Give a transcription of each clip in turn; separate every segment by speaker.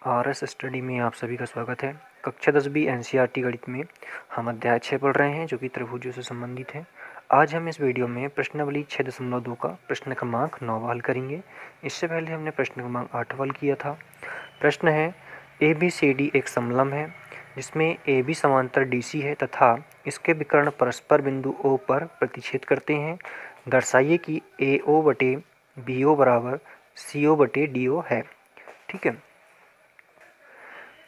Speaker 1: RS study में आप सभी का स्वागत है। कक्षा 10 एनसीईआरटी गणित में हम अध्याय 6 पढ़ रहे हैं जो कि त्रिभुजों से संबंधित है। आज हम इस वीडियो में प्रश्नावली 6.2 का प्रश्न क्रमांक 9 हल करेंगे। इससे पहले हमने प्रश्न क्रमांक 8 हल किया था। प्रश्न है ABCD एक समलंब है जिसमें AB समांतर DC है तथा इसके विकर्ण परस्पर बिंदु O पर प्रतिच्छेद करते हैं। दर्शाइए कि AO बटे BO बराबर CO बटे DO है। ठीक है,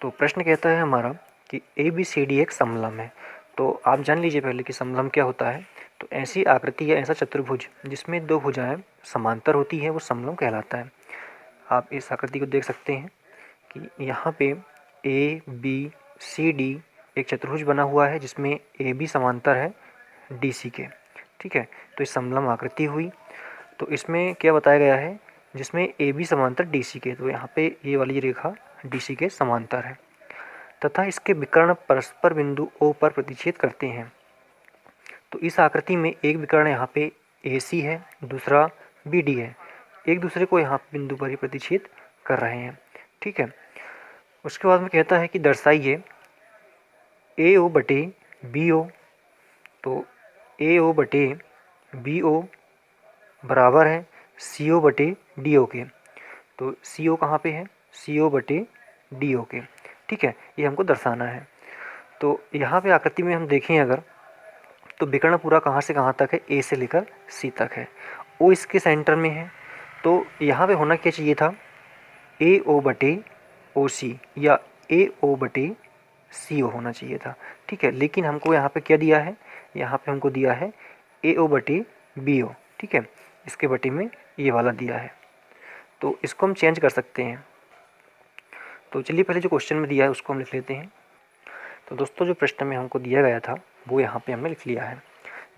Speaker 1: तो प्रश्न कहता है हमारा कि ABCD एक समलंब है। तो आप जान लीजिए पहले कि समलंब क्या होता है। तो ऐसी आकृति या ऐसा चतुर्भुज जिसमें दो भुजाएं समांतर होती है वो समलंब कहलाता है। आप इस आकृति को देख सकते हैं कि यहाँ पे ABCD एक चतुर्भुज बना हुआ है जिसमें AB समांतर है DC के। ठीक है, तो इस समलंब आकृति हुई। तो इसमें क्या बताया गया है, जिसमें AB समांतर DC के, तो यहाँ पे ये वाली रेखा DC के समांतर है तथा इसके विकर्ण परस्पर बिंदु O पर प्रतिच्छेद करते हैं। तो इस आकृति में एक विकर्ण यहाँ पे AC है, दूसरा BD है। एक दूसरे को यहाँ बिंदु पर ही प्रतिच्छेद कर रहे हैं। ठीक है, उसके बाद में कहता है कि दर्शाइए AO बटे BO। तो AO बटे BO बराबर है CO बटे DO के। तो CO कहाँ पे है, CO बटे DO के। ठीक है, ये हमको दर्शाना है। तो यहाँ पे आकृति में हम देखें अगर, तो विकर्ण पूरा कहाँ से कहाँ तक है, A से लेकर C तक है। O इसके सेंटर में है। तो यहाँ पे होना क्या चाहिए था, AO बटे OC या AO बटे CO होना चाहिए था। ठीक है, लेकिन हमको यहाँ पे क्या दिया है, यहाँ पे हमको दिया है AO बटे BO। ठीक है, इसके बटे में ये वाला दिया है, तो इसको हम चेंज कर सकते हैं। तो चलिए पहले जो क्वेश्चन में दिया है उसको हम लिख लेते हैं। तो दोस्तों जो प्रश्न में हमको दिया गया था वो यहाँ पे हमने लिख लिया है।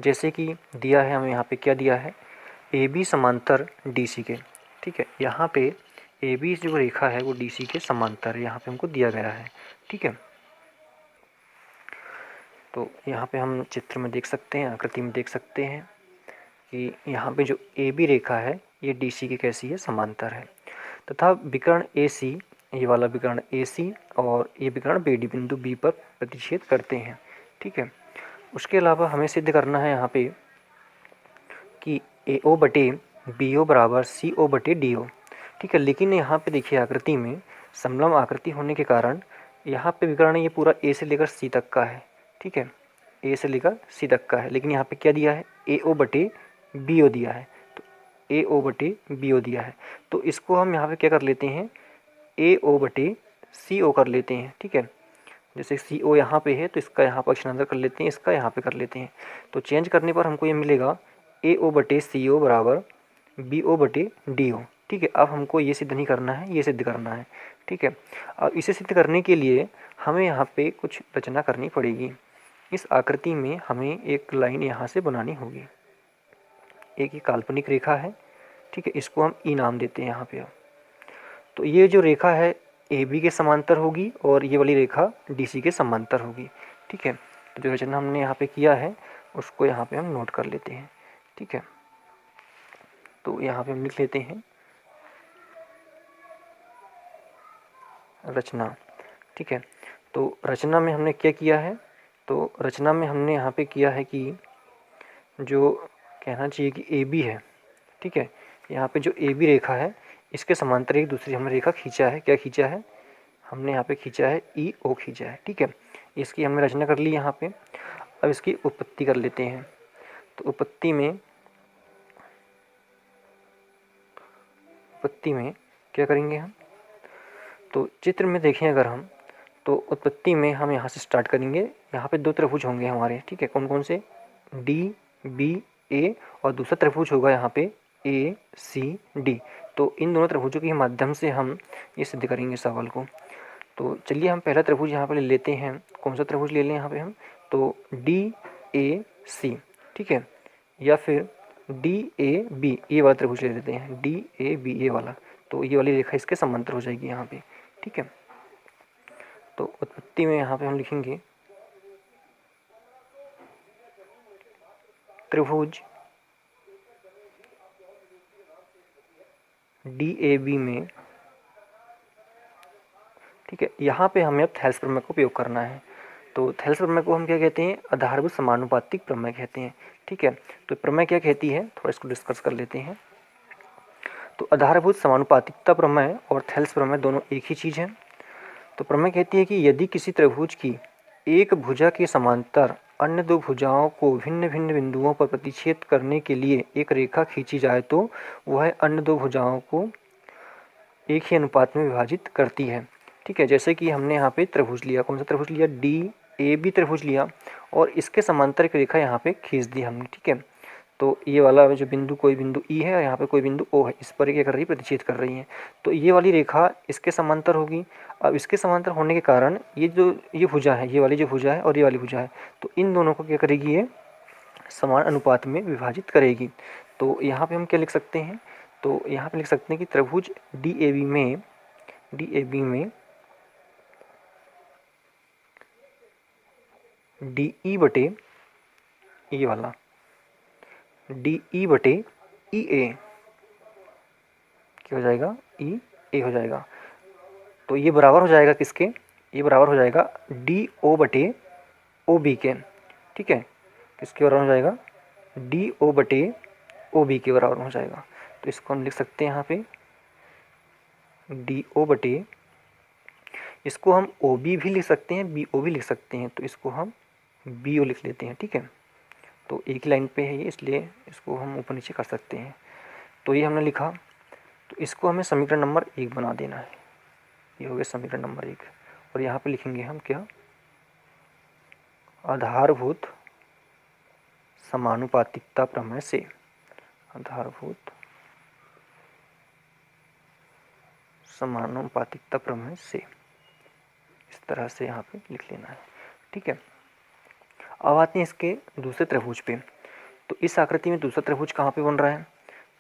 Speaker 1: जैसे कि दिया है हमें यहाँ पे क्या दिया है, AB समांतर DC के। ठीक है, यहाँ पे AB जो रेखा है वो DC के समांतर यहाँ पे हमको दिया गया है। ठीक है, तो यहाँ पे हम चित्र में देख सकते हैं, आकृति में देख सकते हैं कि यहाँ पे जो AB रेखा है ये DC की कैसी है, समांतर है तथा विकर्ण AC, ये वाला विकर्ण AC और ये विकर्ण BD बिंदु B पर प्रतिच्छेद करते हैं। ठीक है, उसके अलावा हमें सिद्ध करना है यहाँ पे कि AO बटे BO बराबर CO बटे DO। ठीक है, लेकिन यहाँ पे देखिए आकृति में समलंब आकृति होने के कारण यहाँ पे विकर्ण ये पूरा A से लेकर C तक का है। ठीक है, A से लेकर C तक का है, लेकिन यहाँ पे क्या दिया है, AO बटे BO दिया है। तो AO बटे BO दिया है, तो इसको हम यहाँ पे क्या कर लेते हैं, AO बटे CO कर लेते हैं। ठीक है, जैसे CO यहाँ पे है तो इसका यहाँ पर अक्षरांतर कर लेते हैं, इसका यहाँ पे कर लेते हैं। तो चेंज करने पर हमको ये मिलेगा AO बटे CO बराबर BO बटे DO। ठीक है, अब हमको ये सिद्ध नहीं करना है, ये सिद्ध करना है। ठीक है, अब इसे सिद्ध करने के लिए हमें यहाँ पे कुछ रचना करनी पड़ेगी। इस आकृति में हमें एक लाइन यहाँ से बनानी होगी। एक ये काल्पनिक रेखा है। ठीक है, इसको हम E नाम देते हैं यहाँ पे। तो ये जो रेखा है AB के समांतर होगी और ये वाली रेखा DC के समांतर होगी। ठीक है, तो जो रचना हमने यहाँ पे किया है उसको यहाँ पे हम नोट कर लेते हैं। ठीक है, तो यहाँ पे हम लिख लेते हैं रचना। ठीक है, तो रचना में हमने क्या किया है, तो रचना में हमने यहाँ पे किया है कि जो कहना चाहिए कि AB है। ठीक है, यहाँ पे जो AB रेखा है इसके समांतर एक दूसरी हमने रेखा खींचा है। क्या खींचा है, हमने यहाँ पे खींचा है EO खींचा है। ठीक है, इसकी हमने रचना कर ली यहाँ पे। अब इसकी उत्पत्ति कर लेते हैं। तो उत्पत्ति में क्या करेंगे हम, तो चित्र में देखें अगर हम, तो उत्पत्ति में हम यहाँ से स्टार्ट करेंगे। यहाँ पे दो त्रिभुज होंगे हमारे। ठीक है, कौन कौन से, DBA और दूसरा त्रिभुज होगा यहाँ पे ACD। तो इन दोनों त्रिभुजों के माध्यम से हम ये सिद्ध करेंगे सवाल को। तो चलिए हम पहला त्रिभुज यहाँ पे ले लेते हैं। कौन सा त्रिभुज ले लें यहाँ पे हम, तो DAC। ठीक है, या फिर DAB, ये वाला त्रिभुज ले लेते हैं, DAB ये वाला। तो ये वाली रेखा इसके समांतर हो जाएगी यहाँ पे। ठीक है, तो उत्पत्ति में यहाँ पे हम लिखेंगे त्रिभुज DAB में ठीक है, यहाँ पे हमें अब थेल्स प्रमेय का उपयोग करना है। तो थेल्स प्रमेय को हम क्या कहते हैं, आधारभूत समानुपातिक प्रमेय कहते हैं। ठीक है, तो प्रमेय क्या कहती है, थोड़ा इसको डिस्कस कर लेते हैं। तो आधारभूत समानुपातिकता प्रमेय और थेल्स प्रमेय दोनों एक ही चीज़ है। तो प्रमेय कहती है कि यदि किसी त्रिभुज की एक भुजा के समांतर अन्य दो भुजाओं को भिन्न भिन्न बिंदुओं पर प्रतिच्छेद करने के लिए एक रेखा खींची जाए तो वह अन्य दो भुजाओं को एक ही अनुपात में विभाजित करती है। ठीक है, जैसे कि हमने यहाँ पे त्रिभुज लिया, कौन सा त्रिभुज लिया, डी ए बी त्रिभुज लिया और इसके समांतर एक रेखा यहाँ पे खींच दी हमने। ठीक है, तो ये वाला जो बिंदु, कोई बिंदु ई है और यहाँ पे कोई बिंदु ओ है, इस पर क्या कर रही है, प्रतिच्छेद कर रही है। तो ये वाली रेखा इसके समांतर होगी। अब इसके समांतर होने के कारण ये भुजा है, ये वाली जो भुजा है और ये वाली भुजा है, तो इन दोनों को क्या करेगी, ये समान अनुपात में विभाजित करेगी। तो यहाँ पे हम क्या लिख सकते हैं, तो यहाँ पे लिख सकते हैं कि त्रिभुज डी ए बी में डी ई बटे, ये वाला डी ई बटे ई ए क्या हो जाएगा, ई ए हो जाएगा। तो ये बराबर हो जाएगा किसके, ये बराबर हो जाएगा डी ओ बटे ओ बी के। ठीक है, किसके बराबर हो जाएगा, डी ओ बटे ओ बी के बराबर हो जाएगा। तो इसको हम लिख सकते हैं यहाँ पे डी ओ बटे, इसको हम ओ बी भी लिख सकते हैं, बी ओ भी लिख सकते हैं, तो इसको हम बी ओ लिख लेते हैं। ठीक है, तो एक ही लाइन पे है ये, इसलिए इसको हम ऊपर नीचे कर सकते हैं। तो ये हमने लिखा, तो इसको हमें समीकरण नंबर 1 बना देना है। ये हो गया समीकरण नंबर 1 और यहाँ पे लिखेंगे हम क्या, आधारभूत समानुपातिकता प्रमेय से, आधारभूत समानुपातिकता प्रमेय से, इस तरह से यहाँ पे लिख लेना है। ठीक है, अब आते हैं इसके दूसरे त्रिभुज पे। तो इस आकृति में दूसरा त्रिभुज कहाँ पे बन रहा है,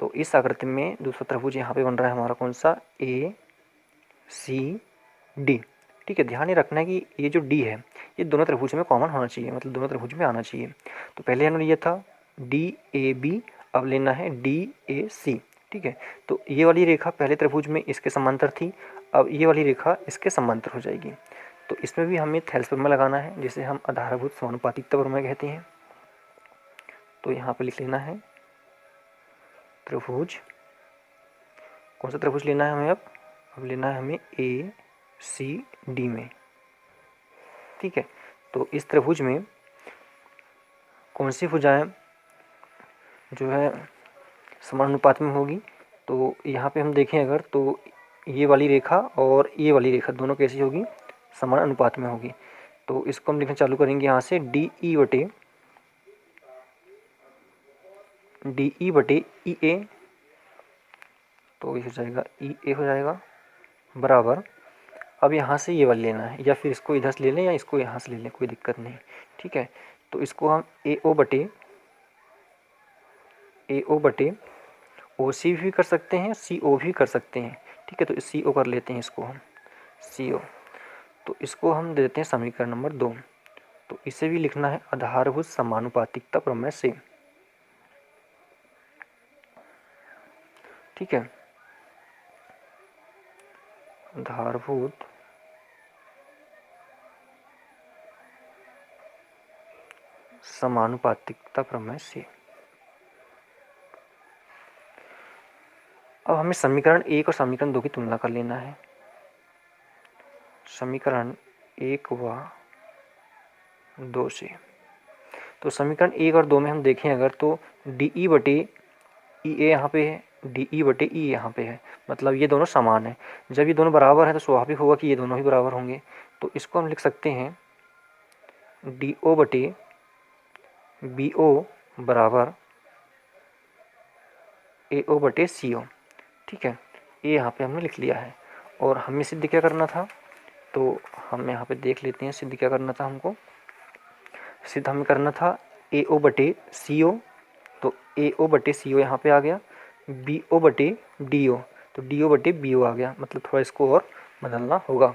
Speaker 1: तो इस आकृति में दूसरा त्रिभुज यहाँ पे बन रहा है हमारा कौन सा, ए सी डी। ठीक है, ध्यान ये रखना है कि ये जो डी है ये दोनों त्रिभुज में कॉमन होना चाहिए, मतलब दोनों त्रिभुज में आना चाहिए। तो पहले हमने लिया था डी ए बी, अब लेना है डी ए सी। ठीक है, तो ये वाली रेखा पहले त्रिभुज में इसके समांतर थी, अब ये वाली रेखा इसके समांतर हो जाएगी। तो इसमें भी हमें थेल्स प्रमेय लगाना है, जिसे हम आधारभूत समानुपातिकता प्रमेय कहते हैं। तो यहाँ पे लिख लेना है त्रिभुज, कौन सा त्रिभुज लेना है हमें, अब लेना है हमें ए सी डी में। ठीक है, तो इस त्रिभुज में कौन सी भुजाएं जो है समानुपात में होगी, तो यहाँ पे हम देखें अगर, तो ये वाली रेखा और ये वाली रेखा दोनों कैसी होगी, समान अनुपात में होगी। तो इसको हम लिखना चालू करेंगे यहाँ से डी ई बटे ई ए, तो ये हो जाएगा ई ए हो जाएगा बराबर, अब यहाँ से ये वाला लेना है, या फिर इसको इधर से ले लें या इसको यहाँ से ले लें, कोई दिक्कत नहीं। ठीक है, तो इसको हम ए ओ बटे ओ सी भी कर सकते हैं, सी ओ भी कर सकते हैं। ठीक है, तो सी ओ कर लेते हैं, इसको हम सी ओ, तो इसको हम दे देते हैं समीकरण नंबर 2। तो इसे भी लिखना है आधारभूत समानुपातिकता प्रमेय से। ठीक है, आधारभूत समानुपातिकता प्रमेय से। अब हमें समीकरण 1 और समीकरण 2 की तुलना कर लेना है। समीकरण 1 व 2 से, तो समीकरण 1 और 2 में हम देखें अगर, तो डी ई बटे ई ए यहाँ पे है, डी ई बटे ई यहाँ पे है, मतलब ये दोनों समान है। जब ये दोनों बराबर है तो स्वाभाविक होगा कि ये दोनों ही बराबर होंगे। तो इसको हम लिख सकते हैं डी ओ बटे बी ओ बराबर ए ओ बटे सी ओ। ठीक है, ये यहाँ पे हमने लिख लिया है। और हमें सिद्ध क्या करना था, तो हम यहाँ पे देख लेते हैं सिद्ध क्या करना था हमको। सिद्ध हमें करना था ए ओ बटे सी ओ, तो ए ओ बटे सी ओ यहाँ पे आ गया, बी ओ बटे डी ओ, तो डी ओ बटे बी ओ आ गया, मतलब थोड़ा इसको और बदलना होगा।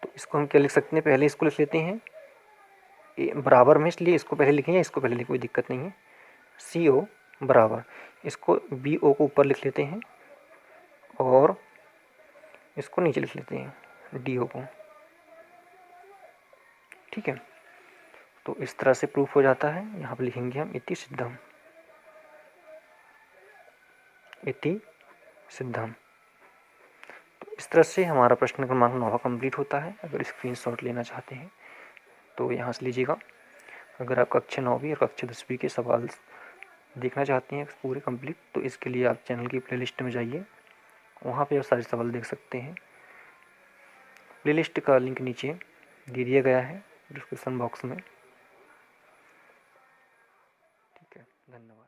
Speaker 1: तो इसको हम क्या लिख सकते हैं, पहले इसको लिख लेते हैं बराबर में, इसलिए इसको पहले लिखें या इसको पहले लिखें, कोई दिक्कत नहीं है। सी ओ बराबर, इसको बी ओ को ऊपर लिख लेते हैं और इसको नीचे लिख लेते हैं, डी होगा। ठीक है, तो इस तरह से प्रूफ हो जाता है। यहाँ पर लिखेंगे हम इति सिद्धम, इति सिद्धम। तो इस तरह से हमारा प्रश्न क्रमांक 9 कंप्लीट होता है। अगर स्क्रीनशॉट लेना चाहते हैं तो यहाँ से लीजिएगा। अगर आप कक्षा 9वीं और कक्षा 10वीं के सवाल देखना चाहते हैं पूरे कंप्लीट, तो इसके लिए आप चैनल की प्लेलिस्ट में जाइए, वहाँ पे आप सारे सवाल देख सकते हैं। प्लेलिस्ट का लिंक नीचे दे दिया गया है डिस्क्रिप्शन बॉक्स में। ठीक है, धन्यवाद।